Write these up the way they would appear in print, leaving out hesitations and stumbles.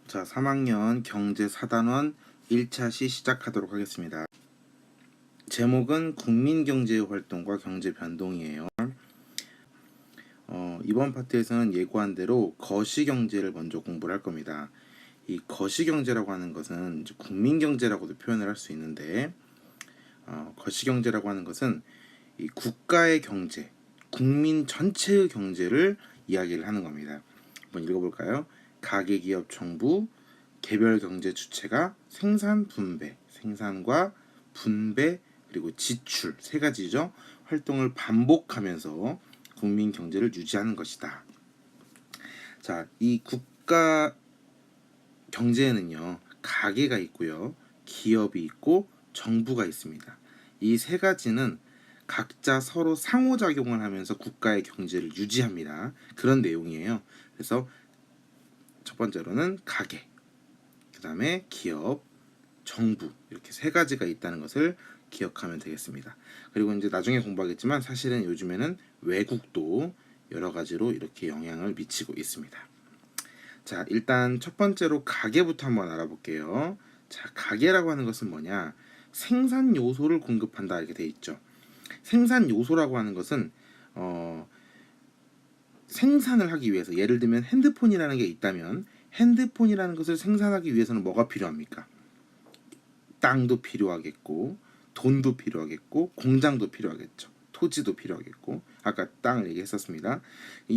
자, 3학년 경제 4단원 1차 시 시작하도록 하겠습니다. 제목은 국민경제의 활동과 경제 변동이에요. 이번 파트에서는 예고한 대로 거시경제를 먼저 공부를 할 겁니다. 이 거시경제라고 하는 것은 이제 국민경제라고도 표현을 할 수 있는데, 거시경제라고 하는 것은 이 국가의 경제, 국민 전체의 경제를 이야기를 하는 겁니다. 한번 읽어볼까요? 가계기업 정부 개별 경제 주체가 생산 분배, 생산과 분배 그리고 지출 세 가지죠. 활동을 반복하면서 국민 경제를 유지하는 것이다. 자, 이 국가 경제에는요, 가계가 있고요, 기업이 있고 정부가 있습니다. 이 세 가지는 각자 서로 상호작용을 하면서 국가의 경제를 유지합니다. 그런 내용이에요. 그래서 첫 번째로는 가계, 그 다음에 기업, 정부 이렇게 세 가지가 있다는 것을 기억하면 되겠습니다. 그리고 이제 나중에 공부하겠지만 사실은 요즘에는 외국도 여러 가지로 이렇게 영향을 미치고 있습니다. 자, 일단 첫 번째로 가계부터 한번 알아볼게요. 자, 가계라고 하는 것은 뭐냐? 생산 요소를 공급한다 이렇게 돼 있죠. 생산 요소라고 하는 것은 생산을 하기 위해서, 예를 들면 핸드폰이라는 게 있다면 핸드폰이라는 것을 생산하기 위해서는 뭐가 필요합니까? 땅도 필요하겠고, 돈도 필요하겠고, 공장도 필요하겠죠. 토지도 필요하겠고, 아까 땅을 얘기했었습니다.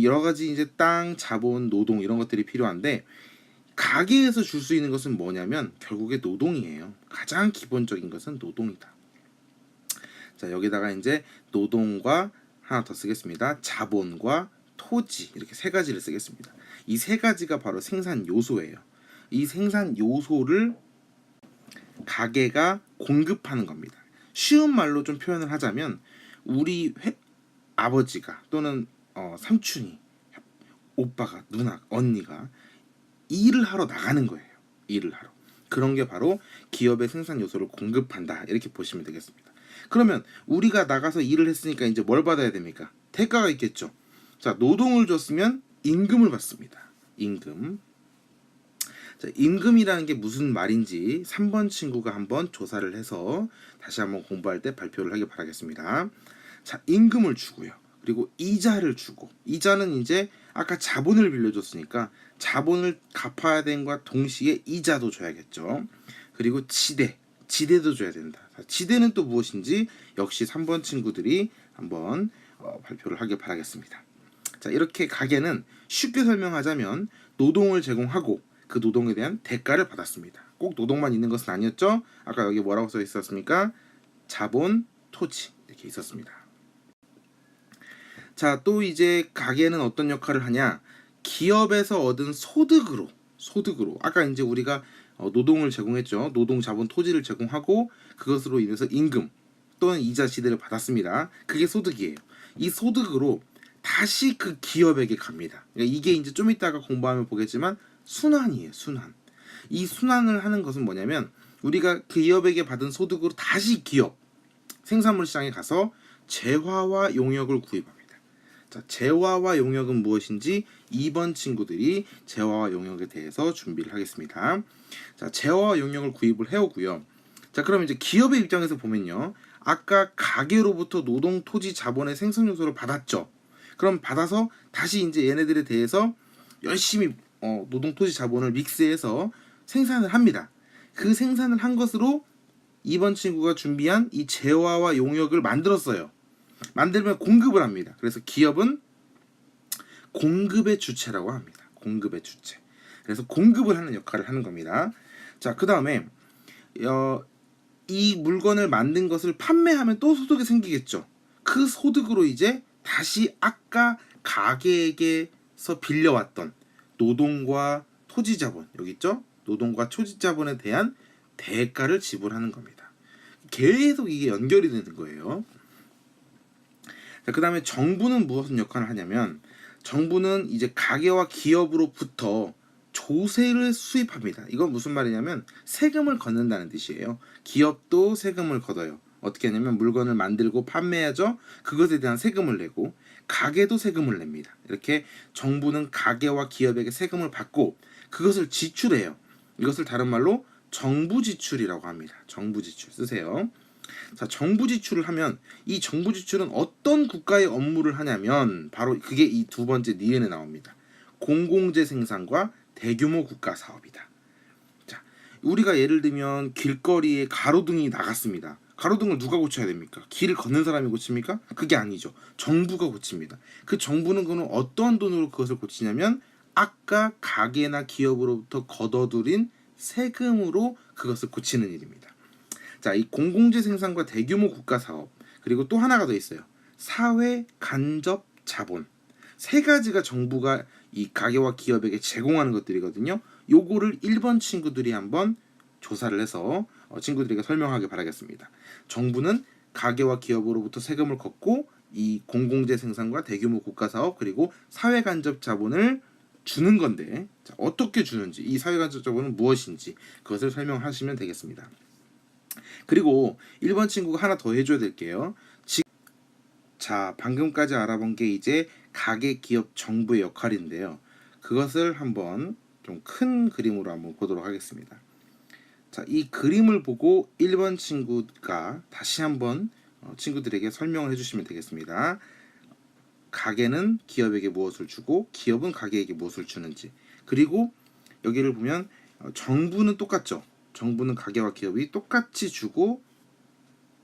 여러 가지 이제 땅, 자본, 노동 이런 것들이 필요한데, 가계에서 줄 수 있는 것은 뭐냐면 결국에 노동이에요. 가장 기본적인 것은 노동이다. 자, 여기다가 이제 노동과 하나 더 쓰겠습니다. 자본과 토지 이렇게 세 가지를 쓰겠습니다. 이 세 가지가 바로 생산 요소예요. 이 생산 요소를 가계가 공급하는 겁니다. 쉬운 말로 좀 표현을 하자면 우리 아버지가 또는 삼촌이, 오빠가, 누나, 언니가 일을 하러 나가는 거예요. 일을 하러. 그런 게 바로 기업의 생산 요소를 공급한다 이렇게 보시면 되겠습니다. 그러면 우리가 나가서 일을 했으니까 이제 뭘 받아야 됩니까? 대가가 있겠죠. 자, 노동을 줬으면 임금을 받습니다. 임금. 자, 임금이라는 게 무슨 말인지 3번 친구가 한번 조사를 해서 다시 한번 공부할 때 발표를 하길 바라겠습니다. 자, 임금을 주고요. 그리고 이자를 주고, 이자는 이제 아까 자본을 빌려줬으니까 자본을 갚아야 되는 것과 동시에 이자도 줘야겠죠. 그리고 지대도 줘야 된다. 지대는 또 무엇인지 역시 3번 친구들이 한번 발표를 하길 바라겠습니다. 자, 이렇게 가계는 쉽게 설명하자면 노동을 제공하고 그 노동에 대한 대가를 받았습니다. 꼭 노동만 있는 것은 아니었죠. 아까 여기 뭐라고 써 있었습니까? 자본, 토지 이렇게 있었습니다. 자, 또 이제 가계는 어떤 역할을 하냐? 기업에서 얻은 소득으로 아까 이제 우리가 노동을 제공했죠. 노동, 자본, 토지를 제공하고 그것으로 인해서 임금 또는 이자, 지대를 받았습니다. 그게 소득이에요. 이 소득으로 다시 그 기업에게 갑니다. 그러니까 이게 이제 좀 이따가 공부하면 보겠지만 순환이에요. 순환. 이 순환을 하는 것은 뭐냐면 우리가 기업에게 받은 소득으로 다시 기업 생산물 시장에 가서 재화와 용역을 구입합니다. 자, 재화와 용역은 무엇인지 2번 친구들이 재화와 용역에 대해서 준비를 하겠습니다. 자, 재화와 용역을 구입을 해오고요. 자, 그럼 이제 기업의 입장에서 보면요. 아까 가계로부터 노동, 토지, 자본의 생산 요소를 받았죠. 그럼 받아서 다시 이제 얘네들에 대해서 열심히 노동, 토지, 자본을 믹스해서 생산을 합니다. 그 생산을 한 것으로 2번 친구가 준비한 이 재화와 용역을 만들었어요. 만들면 공급을 합니다. 그래서 기업은 공급의 주체라고 합니다. 공급의 주체. 그래서 공급을 하는 역할을 하는 겁니다. 자, 그 다음에 이 물건을 만든 것을 판매하면 또 소득이 생기겠죠. 그 소득으로 이제 다시 아까 가게에게서 빌려왔던 노동과 토지자본, 여기 있죠? 노동과 토지자본에 대한 대가를 지불하는 겁니다. 계속 이게 연결이 되는 거예요. 자, 그 다음에 정부는 무슨 역할을 하냐면 정부는 이제 가계와 기업으로부터 조세를 수입합니다. 이건 무슨 말이냐면 세금을 걷는다는 뜻이에요. 기업도 세금을 걷어요. 어떻게 하냐면 물건을 만들고 판매하죠. 그것에 대한 세금을 내고 가게도 세금을 냅니다. 이렇게 정부는 가게와 기업에게 세금을 받고 그것을 지출해요. 이것을 다른 말로 정부 지출이라고 합니다. 정부 지출 쓰세요. 자, 정부 지출을 하면 이 정부 지출은 어떤 국가의 업무를 하냐면 바로 그게 이 두 번째 니은에 나옵니다. 공공재 생산과 대규모 국가 사업이다. 자, 우리가 예를 들면 길거리에 가로등이 나갔습니다. 가로등을 누가 고쳐야 됩니까? 길을 걷는 사람이 고칩니까? 그게 아니죠. 정부가 고칩니다. 그 정부는 그는 어떠한 돈으로 그것을 고치냐면 아까 가게나 기업으로부터 걷어들인 세금으로 그것을 고치는 일입니다. 자, 이 공공재 생산과 대규모 국가 사업, 그리고 또 하나가 더 있어요. 사회 간접 자본. 세 가지가 정부가 이 가게와 기업에게 제공하는 것들이거든요. 요거를 1번 친구들이 한번 조사를 해서 친구들에게 설명하길 바라겠습니다. 정부는 가게와 기업으로부터 세금을 걷고 이 공공재 생산과 대규모 국가 사업 그리고 사회 간접 자본을 주는 건데, 자, 어떻게 주는지, 이 사회 간접 자본은 무엇인지 그것을 설명하시면 되겠습니다. 그리고 1번 친구가 하나 더 해줘야 될게요. 자, 방금까지 알아본 게 이제 가게, 기업, 정부의 역할인데요. 그것을 한번 좀 큰 그림으로 한번 보도록 하겠습니다. 자, 이 그림을 보고 1번 친구가 다시 한번 친구들에게 설명을 해주시면 되겠습니다. 가게는 기업에게 무엇을 주고 기업은 가게에게 무엇을 주는지, 그리고 여기를 보면 정부는 똑같죠. 정부는 가게와 기업이 똑같이 주고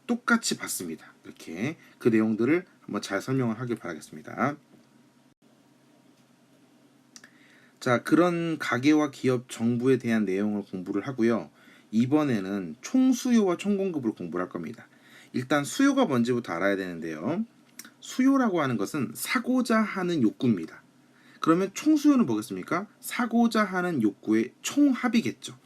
똑같이 받습니다. 이렇게 그 내용들을 한번 잘 설명을 하길 바라겠습니다. 자, 그런 가게와 기업, 정부에 대한 내용을 공부를 하고요. 이번에는 총수요와 총공급을 공부를 할 겁니다. 일단 수요가 뭔지부터 알아야 되는데요. 수요라고 하는 것은 사고자 하는 욕구입니다. 그러면 총수요는 뭐겠습니까? 사고자 하는 욕구의 총합이겠죠.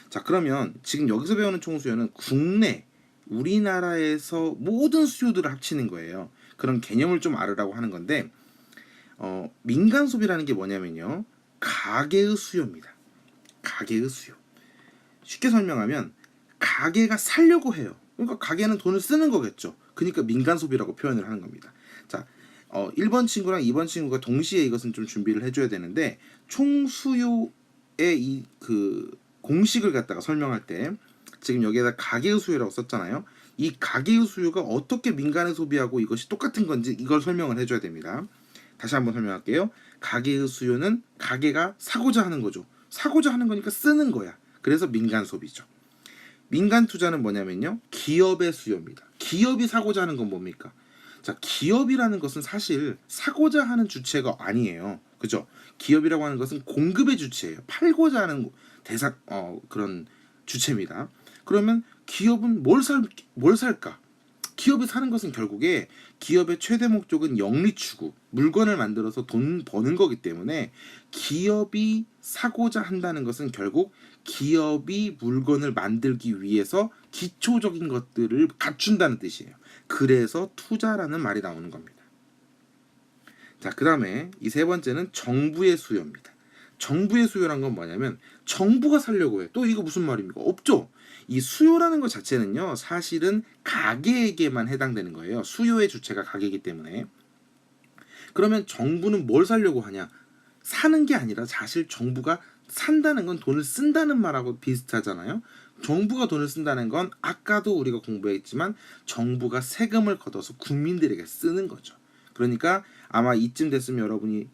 자, 그러면 지금 여기서 배우는 총수요는 국내 우리나라에서 모든 수요들을 합치는 거예요. 그런 개념을 좀 알으라고 하는 건데, 민간 소비라는 게 뭐냐면요, 가계의 수요입니다. 가계의 수요. 쉽게 설명하면 가게가 살려고 해요. 그러니까 가게는 돈을 쓰는 거겠죠. 그러니까 민간 소비라고 표현을 하는 겁니다. 자, 1번 친구랑 2번 친구가 동시에 이것은 좀 준비를 해줘야 되는데, 총수요의 이 그 공식을 갖다가 설명할 때 지금 여기에다 가계의 수요라고 썼잖아요. 이 가계의 수요가 어떻게 민간에 소비하고 이것이 똑같은 건지 이걸 설명을 해줘야 됩니다. 다시 한번 설명할게요. 가계의 수요는 가게가 사고자 하는 거죠. 사고자 하는 거니까 쓰는 거야. 그래서 민간 소비죠. 민간 투자는 뭐냐면요, 기업의 수요입니다. 기업이 사고자 하는 건 뭡니까? 자, 기업이라는 것은 사실 사고자 하는 주체가 아니에요. 그죠? 기업이라고 하는 것은 공급의 주체예요. 팔고자 하는 그런 주체입니다. 그러면 기업은 뭘 살까? 기업이 사는 것은 결국에 기업의 최대 목적은 영리 추구, 물건을 만들어서 돈 버는 거기 때문에 기업이 사고자 한다는 것은 결국 기업이 물건을 만들기 위해서 기초적인 것들을 갖춘다는 뜻이에요. 그래서 투자라는 말이 나오는 겁니다. 자, 그 다음에 이 세 번째는 정부의 수요입니다. 정부의 수요란 건 뭐냐면 정부가 살려고 해. 또 이거 무슨 말입니까? 없죠. 이 수요라는 것 자체는요, 사실은 가게에게만 해당되는 거예요. 수요의 주체가 가게이기 때문에. 그러면 정부는 뭘 살려고 하냐? 사는 게 아니라 사실 정부가 산다는 건 돈을 쓴다는 말하고 비슷하잖아요. 정부가 돈을 쓴다는 건 아까도 우리가 공부했지만 정부가 세금을 걷어서 국민들에게 쓰는 거죠. 그러니까 아마 이쯤 됐으면 여러분이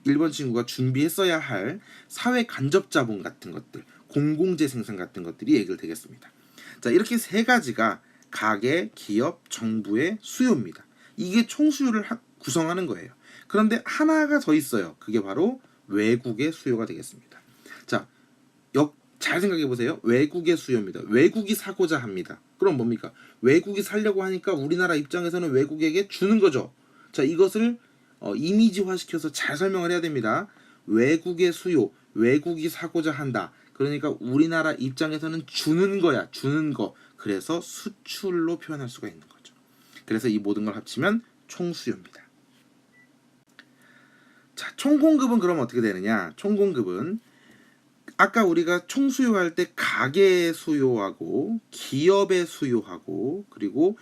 1번 친구가 준비했어야 할 사회 간접 자본 같은 것들, 공공재 생산 같은 것들이 얘기를 되겠습니다. 자, 이렇게 세 가지가 가계, 기업, 정부의 수요입니다. 이게 총수요를 구성하는 거예요. 그런데 하나가 더 있어요. 그게 바로 외국의 수요가 되겠습니다. 자, 잘 생각해 보세요. 외국의 수요입니다. 외국이 사고자 합니다. 그럼 뭡니까? 외국이 살려고 하니까 우리나라 입장에서는 외국에게 주는 거죠. 자, 이것을 이미지화 시켜서 잘 설명을 해야 됩니다. 외국의 수요, 외국이 사고자 한다. 그러니까 우리나라 입장에서는 주는 거야. 주는 거. 그래서 수출로 표현할 수가 있는 거죠. 그래서 이 모든 걸 합치면 총수요입니다. 자, 총공급은 그럼 어떻게 되느냐? 총공급은 아까 우리가 총수요할 때 가계의 수요하고 기업의 수요하고 그리고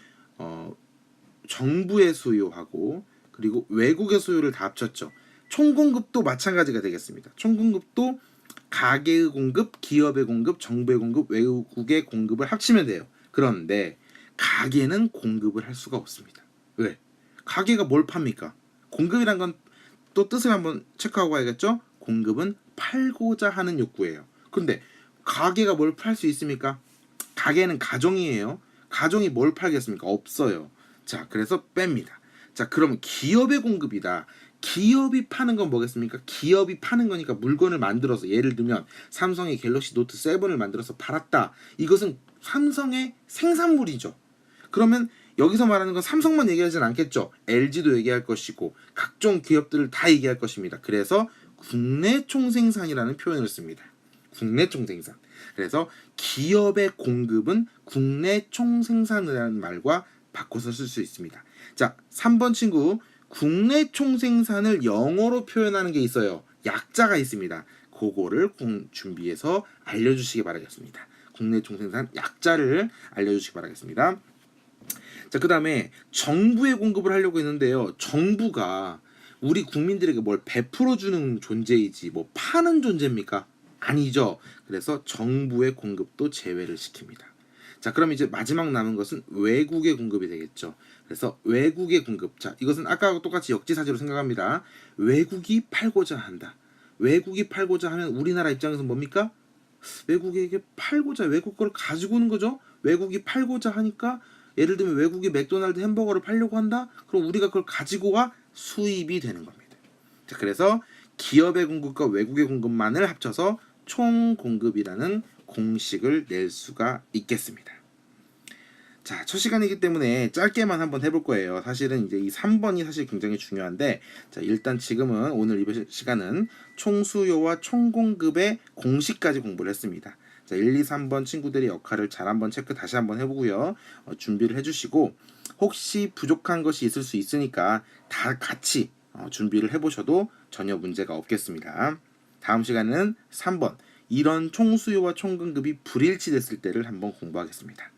정부의 수요하고 그리고 외국의 수요를 다 합쳤죠. 총공급도 마찬가지가 되겠습니다. 총공급도 가계의 공급, 기업의 공급, 정부의 공급, 외국의 공급을 합치면 돼요. 그런데 가계는 공급을 할 수가 없습니다. 왜? 가계가 뭘 팝니까? 공급이란 건 또 뜻을 한번 체크하고 가야겠죠? 공급은 팔고자 하는 욕구예요. 근데 가계가 뭘 팔 수 있습니까? 가계는 가정이에요. 가정이 뭘 팔겠습니까? 없어요. 자, 그래서 뺍니다. 자, 그럼 기업의 공급이다. 기업이 파는 건 뭐겠습니까? 기업이 파는 거니까 물건을 만들어서, 예를 들면 삼성이 갤럭시 노트 7을 만들어서 팔았다. 이것은 삼성의 생산물이죠. 그러면 여기서 말하는 건 삼성만 얘기하진 않겠죠. LG도 얘기할 것이고 각종 기업들을 다 얘기할 것입니다. 그래서 국내 총생산이라는 표현을 씁니다. 국내 총생산. 그래서 기업의 공급은 국내 총생산이라는 말과 바꿔서 쓸 수 있습니다. 자, 3번 친구, 국내 총생산을 영어로 표현하는 게 있어요. 약자가 있습니다. 그거를 준비해서 알려주시기 바라겠습니다. 국내 총생산 약자를 알려주시기 바라겠습니다. 자, 그 다음에 정부의 공급을 하려고 했는데요. 정부가 우리 국민들에게 뭘 베풀어주는 존재이지 뭐 파는 존재입니까? 아니죠. 그래서 정부의 공급도 제외를 시킵니다. 자, 그럼 이제 마지막 남은 것은 외국의 공급이 되겠죠. 그래서 외국의 공급. 자, 이것은 아까와 똑같이 역지사지로 생각합니다. 외국이 팔고자 한다. 외국이 팔고자 하면 우리나라 입장에서 뭡니까? 외국에게 팔고자, 외국 걸 가지고 오는 거죠. 외국이 팔고자 하니까 예를 들면 외국이 맥도날드 햄버거를 팔려고 한다? 그럼 우리가 그걸 가지고 와 수입이 되는 겁니다. 자, 그래서 기업의 공급과 외국의 공급만을 합쳐서 총공급이라는 공식을 낼 수가 있겠습니다. 자, 첫 시간이기 때문에 짧게만 한번 해볼 거예요. 사실은 이제 이 3번이 사실 굉장히 중요한데, 자, 일단 지금은 오늘 이번 시간은 총수요와 총공급의 공식까지 공부를 했습니다. 자, 1, 2, 3번 친구들의 역할을 잘 한번 체크 다시 한번 해보고요. 준비를 해주시고 혹시 부족한 것이 있을 수 있으니까 다 같이 준비를 해보셔도 전혀 문제가 없겠습니다. 다음 시간은 3번 이런 총수요와 총공급이 불일치됐을 때를 한번 공부하겠습니다.